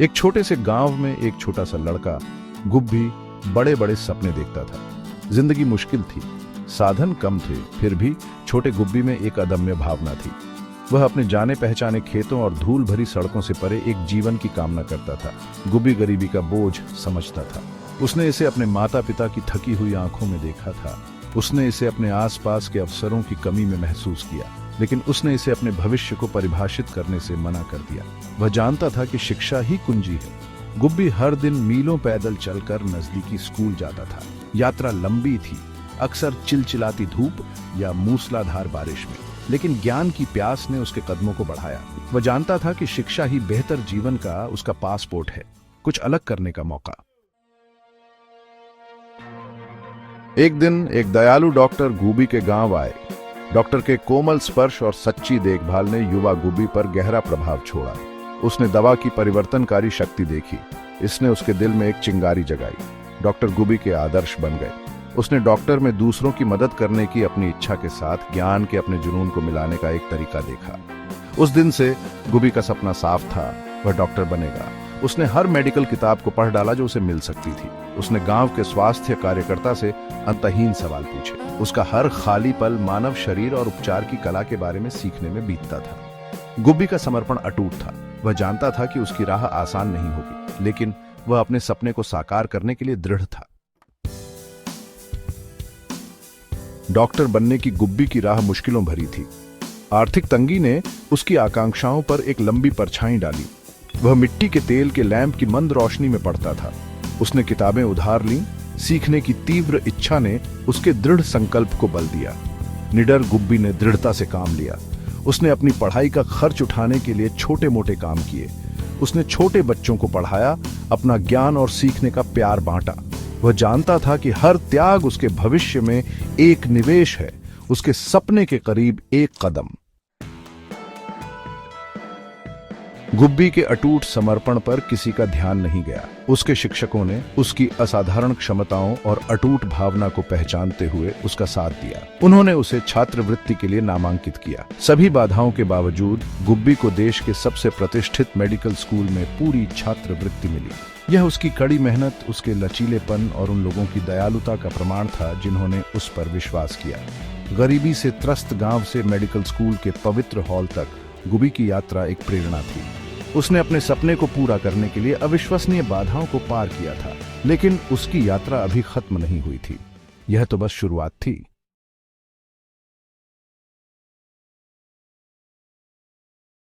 एक छोटे से गांव में एक छोटा सा लड़का गुब्बी बड़े बड़े सपने देखता था। जिंदगी मुश्किल थी, साधन कम थे, फिर भी छोटे गुब्बी में एक अदम्य भावना थी। वह अपने जाने पहचाने खेतों और धूल भरी सड़कों से परे एक जीवन की कामना करता था। गुब्बी गरीबी का बोझ समझता था। उसने इसे अपने माता पिता की थकी हुई आंखों में देखा था। उसने इसे अपने आसपास के अवसरों की कमी में महसूस किया, लेकिन उसने इसे अपने भविष्य को परिभाषित करने से मना कर दिया। वह जानता था कि शिक्षा ही कुंजी है। गुब्बी हर दिन मीलों पैदल चलकर नजदीकी स्कूल जाता था। यात्रा लंबी थी, अक्सर चिलचिलाती धूप या मूसलाधार बारिश में, लेकिन ज्ञान की प्यास ने उसके कदमों को बढ़ाया। वह जानता था कि शिक्षा ही बेहतर जीवन का उसका पासपोर्ट है, कुछ अलग करने का मौका। एक दिन एक दयालु डॉक्टर गुब्बी के गांव आए। डॉक्टर के कोमल स्पर्श और सच्ची देखभाल ने युवा गुब्बी पर गहरा प्रभाव छोड़ा। उसने दवा की परिवर्तनकारी शक्ति देखी। इसने उसके दिल में एक चिंगारी जगाई। डॉक्टर गुब्बी के आदर्श बन गए। उसने डॉक्टर में दूसरों की मदद करने की अपनी इच्छा के साथ ज्ञान के अपने जुनून को मिलाने का एक तरीका देखा। उस दिन से गुब्बी का सपना साफ था, वह डॉक्टर बनेगा। उसने हर मेडिकल किताब को पढ़ डाला जो उसे मिल सकती थी। उसने गांव के स्वास्थ्य कार्यकर्ता से अंतहीन सवाल पूछे। उसका हर खाली पल मानव शरीर और उपचार की कला के बारे में सीखने में बीतता था। गुब्बी का समर्पण अटूट था। वह जानता था कि उसकी राह आसान नहीं होगी, लेकिन वह अपने सपने को साकार करने के लिए दृढ़ था। डॉक्टर बनने की गुब्बी की राह मुश्किलों भरी थी। आर्थिक तंगी ने उसकी आकांक्षाओं पर एक लंबी परछाई डाली। वह मिट्टी के तेल के लैंप की मंद रोशनी में पढ़ता था। उसने किताबें उधार लीं। सीखने की तीव्र इच्छा ने उसके दृढ़ संकल्प को बल दिया। निडर गुब्बी ने दृढ़ता से काम लिया। उसने अपनी पढ़ाई का खर्च उठाने के लिए छोटे मोटे काम किए। उसने छोटे बच्चों को पढ़ाया, अपना ज्ञान और सीखने का प्यार बांटा। वह जानता था कि हर त्याग उसके भविष्य में एक निवेश है, उसके सपने के करीब एक कदम। गुब्बी के अटूट समर्पण पर किसी का ध्यान नहीं गया। उसके शिक्षकों ने उसकी असाधारण क्षमताओं और अटूट भावना को पहचानते हुए उसका साथ दिया। उन्होंने उसे छात्रवृत्ति के लिए नामांकित किया। सभी बाधाओं के बावजूद गुब्बी को देश के सबसे प्रतिष्ठित मेडिकल स्कूल में पूरी छात्रवृत्ति मिली। यह उसकी कड़ी मेहनत, उसके लचीलेपन और उन लोगों की दयालुता का प्रमाण था जिन्होंने उस पर विश्वास किया। गरीबी से त्रस्त गांव से मेडिकल स्कूल के पवित्र हॉल तक गुब्बी की यात्रा एक प्रेरणा थी। उसने अपने सपने को पूरा करने के लिए अविश्वसनीय बाधाओं को पार किया था, लेकिन उसकी यात्रा अभी खत्म नहीं हुई थी। यह तो बस शुरुआत थी।